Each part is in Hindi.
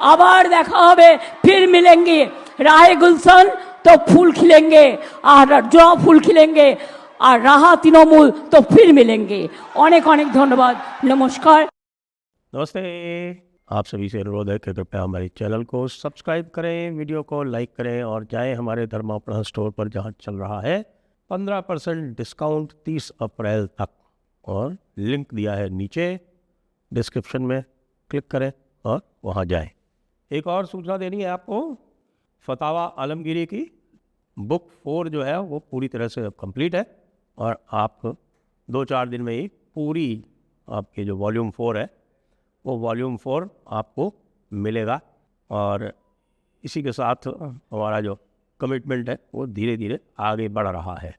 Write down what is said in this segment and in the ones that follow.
আবার দেখা হবে, फिर मिलेंगे, राहे गुलशन तो फूल खिलेंगे और जो फूल खिलेंगे और रहा तृणमूल तो फिर मिलेंगे। अनेक अनेक धन्यवाद, नमस्कार। नमस्ते। आप सभी से अनुरोध है कि कृपया हमारे चैनल को सब्सक्राइब करें, वीडियो को लाइक करें और जाएं हमारे धर्मापणा स्टोर पर जहां चल रहा है 15% डिस्काउंट 30 अप्रैल तक, और लिंक दिया है नीचे डिस्क्रिप्शन में, क्लिक करें और वहां जाएं। एक और सूचना देनी है आपको, फतावा आलमगीरी की बुक 4 जो है वो पूरी तरह से अब कंप्लीट है और आप 2-4 दिन में ही पूरी आपके जो वॉल्यूम 4 है वो वॉल्यूम 4 आपको मिलेगा। और इसी के साथ हमारा जो कमिटमेंट है वो धीरे धीरे आगे बढ़ रहा है।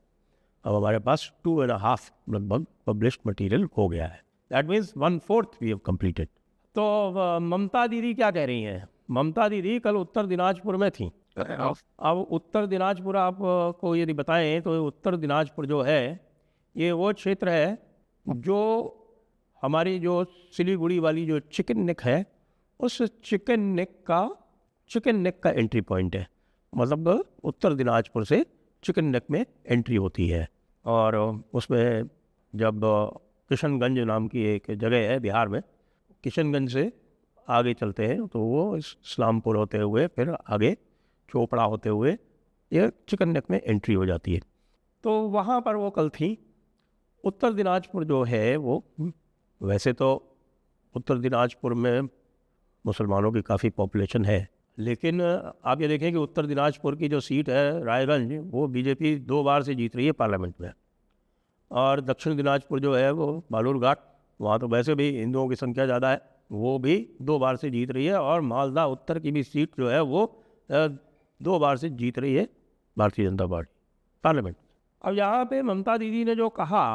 अब हमारे पास 2.5 लगभग पब्लिश्ड मटेरियल हो गया है। That means 1/4 we have completed. तो ममता दीदी क्या कह रही हैं? ममता दीदी कल उत्तर दिनाजपुर में थी। अब उत्तर दिनाजपुर आपको यदि बताएं तो उत्तर दिनाजपुर जो है ये वो क्षेत्र है जो हमारी जो सिलीगुड़ी वाली जो चिकन नेक है उस चिकन नेक का एंट्री पॉइंट है। मतलब उत्तर दिनाजपुर से चिकन नेक में एंट्री होती है और उसमें जब किशनगंज नाम की एक जगह है बिहार में, किशनगंज से आगे चलते हैं तो वो इस्लामपुर होते हुए फिर आगे चोपड़ा होते हुए ये चिकन नेक में एंट्री हो जाती है। तो वहाँ पर वो कल थी। उत्तर दिनाजपुर जो है वो, वैसे तो उत्तर दिनाजपुर में मुसलमानों की काफ़ी पॉपुलेशन है, लेकिन आप ये देखें कि उत्तर दिनाजपुर की जो सीट है रायगंज, वो बीजेपी 2 बार से जीत रही है पार्लियामेंट में। और दक्षिण दिनाजपुर जो है वो बालूरघाट, वहाँ तो वैसे भी हिंदुओं की संख्या ज़्यादा है, वो भी 2 बार से जीत रही है। और मालदा उत्तर की भी सीट जो है वो 2 बार से जीत रही है भारतीय जनता पार्टी पार्लियामेंट। अब यहाँ पे ममता दीदी ने जो कहा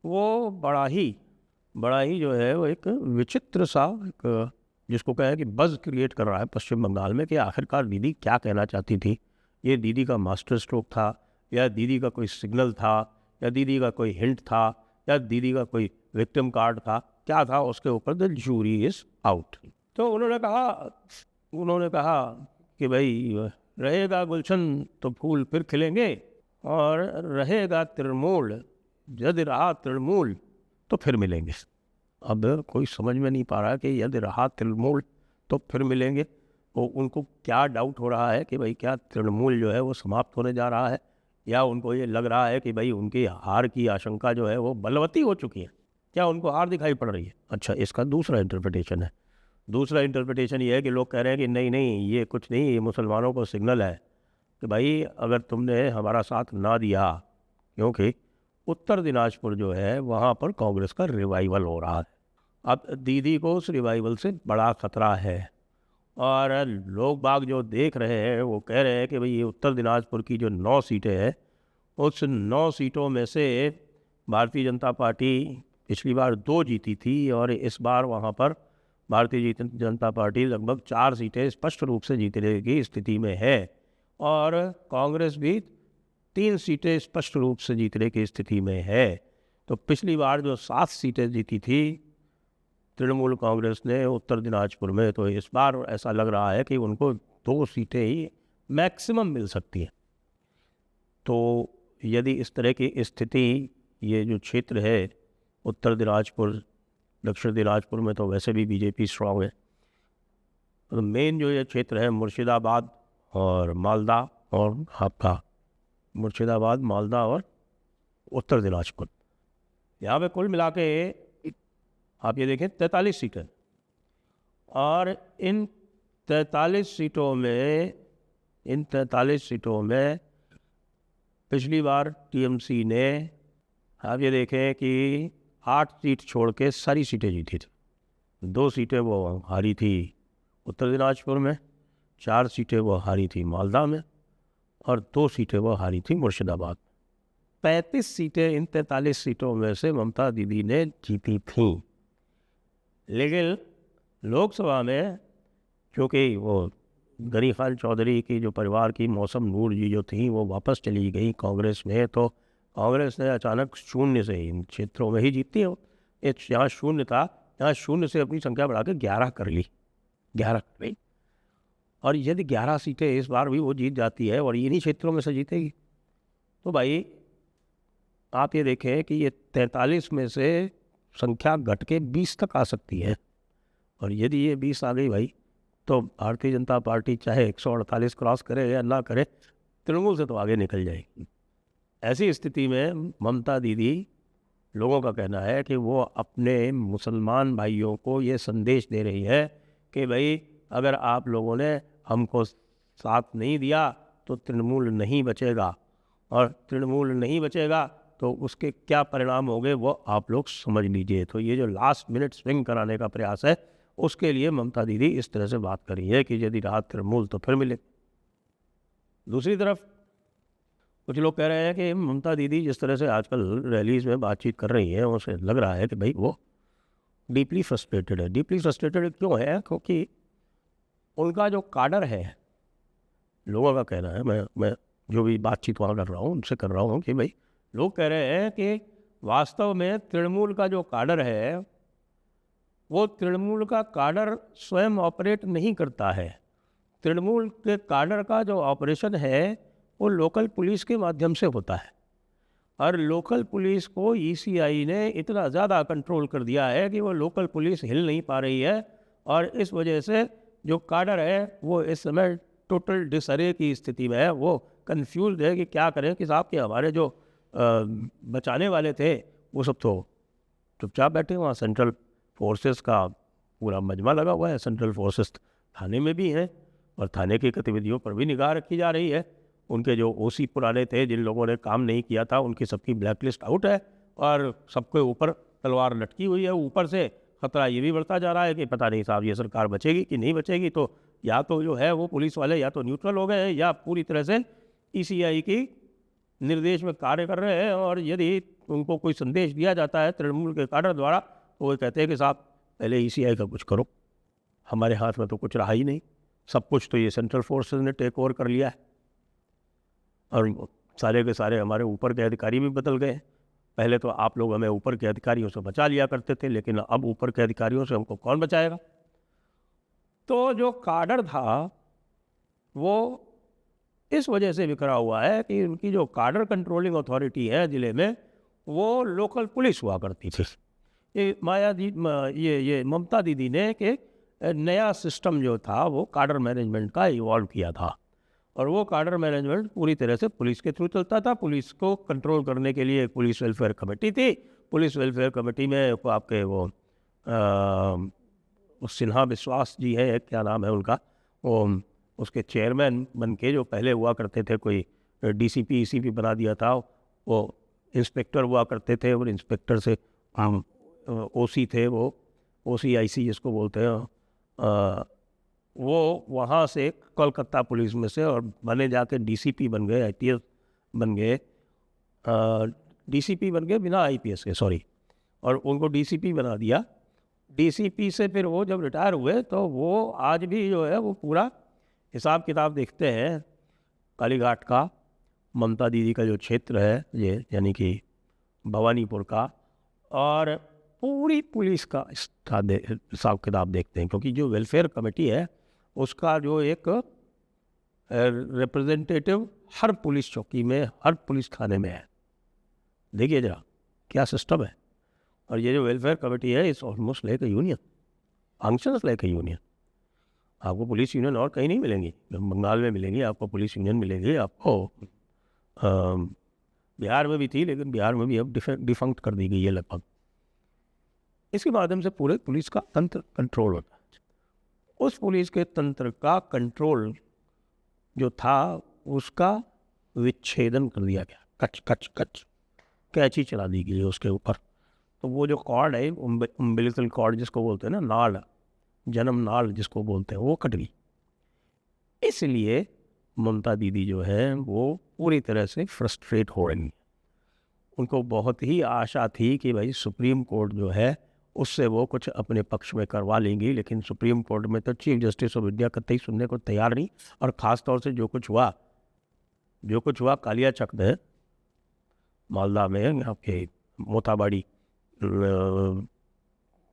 वो बड़ा ही जो है वो एक विचित्र सा, एक जिसको कहें कि बज़ क्रिएट कर रहा है पश्चिम बंगाल में कि आखिरकार दीदी क्या कहना चाहती थी। ये दीदी का मास्टर स्ट्रोक था या दीदी का कोई सिग्नल था या दीदी का कोई हिंट था या दीदी का कोई विक्टिम कार्ड था, क्या था उसके ऊपर द जूरी इज़ आउट। तो उन्होंने कहा कि भाई रहेगा गुलशन तो फूल फिर खिलेंगे और रहेगा तृणमूल, यदि रहा तृणमूल तो फिर मिलेंगे। अब कोई समझ में नहीं पा रहा कि यदि रहा तृणमूल तो फिर मिलेंगे। तो उनको क्या डाउट हो रहा है कि भाई क्या तृणमूल जो है वो समाप्त होने जा रहा है, या उनको ये लग रहा है कि भाई उनकी हार की आशंका जो है वो बलवती हो चुकी है, क्या उनको हार दिखाई पड़ रही है? अच्छा, इसका दूसरा इंटरप्रिटेशन है। दूसरा इंटरप्रिटेशन ये है कि लोग कह रहे हैं कि नहीं नहीं, ये कुछ नहीं, ये मुसलमानों को सिग्नल है कि भाई अगर तुमने हमारा साथ ना दिया, क्योंकि उत्तर दिनाजपुर जो है वहाँ पर कांग्रेस का रिवाइवल हो रहा है। अब दीदी को उस रिवाइवल से बड़ा खतरा है और लोग बाग जो देख रहे हैं वो कह रहे हैं कि भाई ये उत्तर दिनाजपुर की जो 9 सीटें हैं, उस 9 सीटों में से भारतीय जनता पार्टी पिछली बार 2 जीती थी और इस बार वहाँ पर भारतीय जनता पार्टी लगभग 4 सीटें स्पष्ट रूप से जीतने की स्थिति में है और कांग्रेस भी 3 सीटें स्पष्ट रूप से जीतने की स्थिति में है। तो पिछली बार जो 7 सीटें जीती थी तृणमूल कांग्रेस ने उत्तर दिनाजपुर में, तो इस बार ऐसा लग रहा है कि उनको 2 सीटें ही मैक्सिमम मिल सकती हैं। तो यदि इस तरह की स्थिति, ये जो क्षेत्र है उत्तर दिनाजपुर, दक्षिण दिनाजपुर में तो वैसे भी बीजेपी स्ट्रांग है, तो मेन जो ये क्षेत्र है मुर्शिदाबाद और मालदा और आपका मुर्शिदाबाद, मालदा और उत्तर दिनाजपुर, यहाँ पे कुल मिला के आप ये देखें 43 सीटें। और इन 43 सीटों में पिछली बार टीएमसी ने, आप ये देखें कि 8 सीट छोड़ के सारी सीटें जीती थी। 2 सीटें वो हारी थी उत्तर दिनाजपुर में, 4 सीटें वो हारी थी मालदा में और 2 सीटें वो हारी थी मुर्शिदाबाद। 35 सीटें इन 43 सीटों में से ममता दीदी ने जीती थीं। लेकिन लोकसभा में क्योंकि वो गनी खान चौधरी की जो परिवार की मौसम नूर जी जो थी वो वापस चली गई कांग्रेस में, तो कांग्रेस ने अचानक 0 से इन क्षेत्रों में ही जीतती है। यहाँ 0 था, यहाँ 0 से अपनी संख्या बढ़ा के 11 कर ली, 11 नहीं, और यदि 11 सीटें इस बार भी वो जीत जाती है और इन्हीं क्षेत्रों में से जीतेगी, तो भाई आप ये देखें कि ये 43 में से संख्या घट के 20 तक आ सकती है। और यदि ये 20 आ गई भाई, तो भारतीय जनता पार्टी चाहे 148 क्रॉस करे या ना करे, तृणमूल से तो आगे निकल जाएगी। ऐसी स्थिति में ममता दीदी, लोगों का कहना है कि वो अपने मुसलमान भाइयों को ये संदेश दे रही है कि भाई अगर आप लोगों ने हमको साथ नहीं दिया तो तृणमूल नहीं बचेगा, और तृणमूल नहीं बचेगा तो उसके क्या परिणाम होंगे वो आप लोग समझ लीजिए। तो ये जो लास्ट मिनट स्विंग कराने का प्रयास है, उसके लिए ममता दीदी इस तरह से बात कर रही है कि यदि राहत तृणमूल तो फिर मिले। दूसरी तरफ कुछ लोग कह रहे हैं कि ममता दीदी जिस तरह से आजकल रैलीज में बातचीत कर रही हैं, उसे लग रहा है कि भाई वो डीपली फ्रस्ट्रेटेड है। डीपली फ्रस्ट्रेटेड क्यों है? क्योंकि उनका जो काडर है, लोगों का कहना है, मैं जो भी बातचीत वहाँ कर रहा हूँ उनसे कर रहा हूँ, कि भाई लोग कह रहे हैं कि वास्तव में तृणमूल का जो काडर है वो तृणमूल का काडर स्वयं ऑपरेट नहीं करता है। तृणमूल के काडर का जो ऑपरेशन है वो लोकल पुलिस के माध्यम से होता है, और लोकल पुलिस को ईसीआई ने इतना ज़्यादा कंट्रोल कर दिया है कि वो लोकल पुलिस हिल नहीं पा रही है, और इस वजह से जो काडर है वो इस समय टोटल डिसअरे की स्थिति में है। वो कंफ्यूज है कि क्या करें, कि साहब के हमारे जो बचाने वाले थे वो सब तो चुपचाप बैठे, वहाँ सेंट्रल फोर्सेस का पूरा मजमा लगा हुआ है, सेंट्रल फोर्सेस थाने में भी हैं और थाने की गतिविधियों पर भी निगाह रखी जा रही है। उनके जो ओसी पुराने थे, जिन लोगों ने काम नहीं किया था, उनकी सबकी ब्लैक लिस्ट आउट है, और सबके ऊपर तलवार लटकी हुई है। ऊपर से खतरा ये भी बढ़ता जा रहा है कि पता नहीं साहब ये सरकार बचेगी कि नहीं बचेगी। तो या तो जो है वो पुलिस वाले या तो न्यूट्रल हो गए हैं या पूरी तरह से ईसीआई की निर्देश में कार्य कर रहे हैं, और यदि उनको कोई संदेश दिया जाता है तृणमूल के काडर द्वारा तो वो कहते हैं कि साहब पहले ईसीआई का कुछ करो, हमारे हाथ में तो कुछ रहा ही नहीं, सब कुछ तो ये सेंट्रल फोर्सेस ने टेक ओवर कर लिया है, और सारे के सारे हमारे ऊपर के अधिकारी भी बदल गए। पहले तो आप लोग हमें ऊपर के अधिकारियों से बचा लिया करते थे, लेकिन अब ऊपर के अधिकारियों से हमको कौन बचाएगा। तो जो काडर था वो इस वजह से बिखरा हुआ है कि उनकी जो काडर कंट्रोलिंग अथॉरिटी है ज़िले में, वो लोकल पुलिस हुआ करती थी। ये ममता दीदी ने कि नया सिस्टम जो था वो काडर मैनेजमेंट का इवॉल्व किया था, और वो काडर मैनेजमेंट पूरी तरह से पुलिस के थ्रू चलता था। पुलिस को कंट्रोल करने के लिए पुलिस वेलफेयर कमेटी थी। पुलिस वेलफेयर कमेटी में आपके वो सिन्हा विश्वास जी है, क्या नाम है उनका, वो उसके चेयरमैन बन के जो पहले हुआ करते थे, कोई डीसीपी ईसीपी बना दिया था, वो इंस्पेक्टर हुआ करते थे, और इंस्पेक्टर से ओसी थे, वो ओसीआईसी जिसको बोलते हैं, वो वहाँ से कोलकाता पुलिस में से और बने जाके डीसीपी बन गए, आईपीएस बन गए, डीसीपी बन गए बिना आईपीएस के, सॉरी, और उनको डीसीपी बना दिया। डीसीपी से फिर वो जब रिटायर हुए तो वो आज भी जो है वो पूरा हिसाब किताब देखते हैं कालीघाट का, ममता दीदी का जो क्षेत्र है ये, यानी कि भवानीपुर का, और पूरी पुलिस का हिसाब किताब देखते हैं, क्योंकि जो वेलफेयर कमेटी है उसका जो एक रिप्रेजेंटेटिव हर पुलिस चौकी में, हर पुलिस थाने में है। देखिए जरा क्या सिस्टम है। और ये जो वेलफेयर कमेटी है it's almost like a union, functions like a union. आपको पुलिस यूनियन और कहीं नहीं मिलेंगी, बंगाल में मिलेंगी आपको पुलिस यूनियन मिलेगी, आपको बिहार में भी थी, लेकिन बिहार में भी अब डिफंक्ट कर दी गई है लगभग। इसके माध्यम से पूरे पुलिस का तंत्र कंट्रोल होता है। उस पुलिस के तंत्र का कंट्रोल जो था उसका विच्छेदन कर दिया गया, कच कच कच कैची चला दी गई उसके ऊपर। तो वो जो कॉर्ड है, उम्बिलिकल कॉर्ड जिसको बोलते हैं ना, नाड़, जन्म नाड़ जिसको बोलते हैं, वो कट गई। इसलिए ममता दीदी जो है वो पूरी तरह से फ्रस्ट्रेट हो रही हैं। उनको बहुत ही आशा थी कि भाई सुप्रीम कोर्ट जो है उससे वो कुछ अपने पक्ष में करवा लेंगी, लेकिन सुप्रीम कोर्ट में तो चीफ जस्टिस ऑफ इंडिया कतई सुनने को तैयार नहीं। और ख़ास तौर से जो कुछ हुआ कालियाचक में, मालदा में, आपके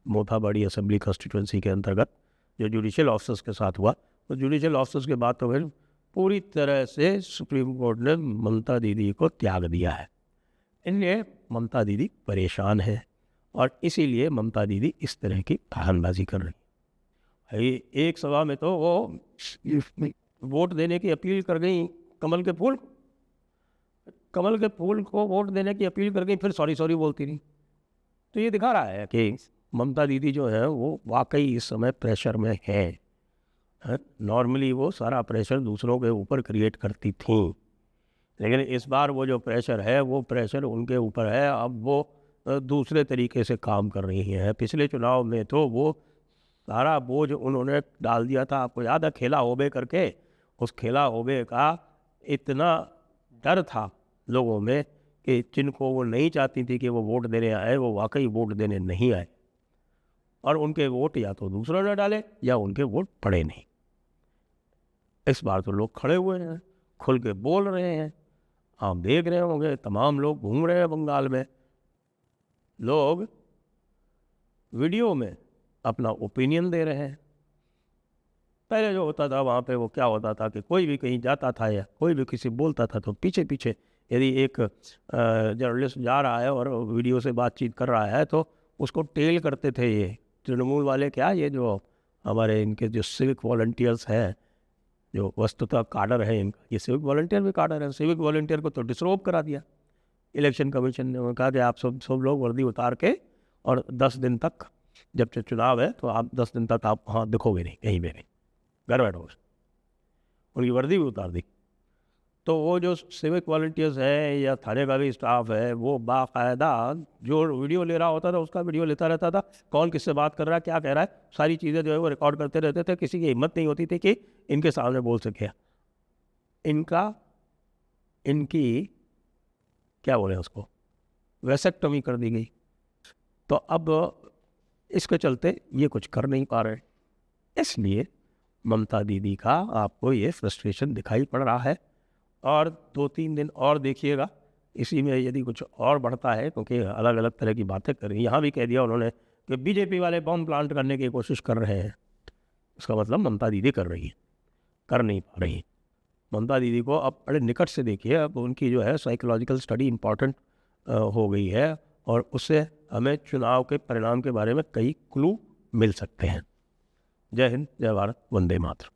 मोथाबाड़ी असेंबली कॉन्स्टिट्यूंसी के अंतर्गत जो जुडिशियल ऑफिसर्स के साथ हुआ, तो जुडिशियल ऑफिसर्स के बाद तो फिर पूरी तरह से सुप्रीम कोर्ट ने ममता दीदी को त्याग दिया है। इसलिए ममता दीदी परेशान है और इसीलिए ममता दीदी इस तरह की बयानबाजी कर रही है। एक सभा में तो वो वोट देने की अपील कर गई कमल के फूल को वोट देने की अपील कर गई, फिर सॉरी बोलती रही। तो ये दिखा रहा है कि ममता दीदी जो है वो वाकई इस समय प्रेशर में है। नॉर्मली वो सारा प्रेशर दूसरों के ऊपर क्रिएट करती थी, लेकिन इस बार वो जो प्रेशर है वो प्रेशर उनके ऊपर है। अब वो दूसरे तरीके से काम कर रही हैं। पिछले चुनाव में तो वो सारा बोझ उन्होंने डाल दिया था। आपको याद है खेला होबे करके, उस खेला होबे का इतना डर था लोगों में कि जिनको वो नहीं चाहती थी कि वो वोट देने आए, वो वाकई वोट देने नहीं आए और उनके वोट या तो दूसरों ने डाले या उनके वोट पड़े नहीं। इस बार तो लोग खड़े हुए हैं, खुल के बोल रहे हैं। आप देख रहे होंगे तमाम लोग घूम रहे हैं बंगाल में, लोग वीडियो में अपना ओपिनियन दे रहे हैं। पहले जो होता था वहाँ पे वो क्या होता था कि कोई भी कहीं जाता था या कोई भी किसी बोलता था तो पीछे पीछे यदि एक जर्नलिस्ट जा रहा है और वीडियो से बातचीत कर रहा है तो उसको टेल करते थे ये तृणमूल वाले, क्या ये जो हमारे इनके जो सिविक वॉलंटियर्स हैं, जो वस्तुतः काडर है इनका, ये सिविक वॉलंटियर भी काडर है। सिविक वॉलंटियर को तो डिसरोब करा दिया इलेक्शन कमीशन ने। कहा कि आप सब लोग वर्दी उतार के और 10 दिन तक, जब से चुनाव है तो आप 10 दिन तक आप वहाँ दिखोगे नहीं, कहीं भी नहीं, घर बैठो। उनकी वर्दी भी उतार दी। तो वो जो सिविक वॉलंटियर्स है या थाने का भी स्टाफ है, वो बाकायदा जो वीडियो ले रहा होता था उसका वीडियो लेता रहता था। कौन किससे बात कर रहा है, क्या कह रहा है, सारी चीज़ें जो है वो रिकॉर्ड करते रहते थे। किसी की हिम्मत नहीं होती थी कि इनके सामने बोल सके। इनकी क्या बोले उसको, वैसेक्टमी कर दी गई। तो अब इसके चलते ये कुछ कर नहीं पा रहे, इसलिए ममता दीदी का आपको ये फ्रस्ट्रेशन दिखाई पड़ रहा है। और 2-3 दिन और देखिएगा, इसी में यदि कुछ और बढ़ता है, क्योंकि अलग अलग तरह की बातें कर रही हैं। यहाँ भी कह दिया उन्होंने कि बीजेपी वाले बम प्लांट करने की कोशिश कर रहे हैं। इसका मतलब ममता दीदी कर रही है, कर नहीं पा रही। ममता दीदी को अब बड़े निकट से देखिए, अब उनकी जो है साइकोलॉजिकल स्टडी इम्पॉर्टेंट हो गई है और उससे हमें चुनाव के परिणाम के बारे में कई क्लू मिल सकते हैं। जय हिंद, जय भारत, वंदे मातरम।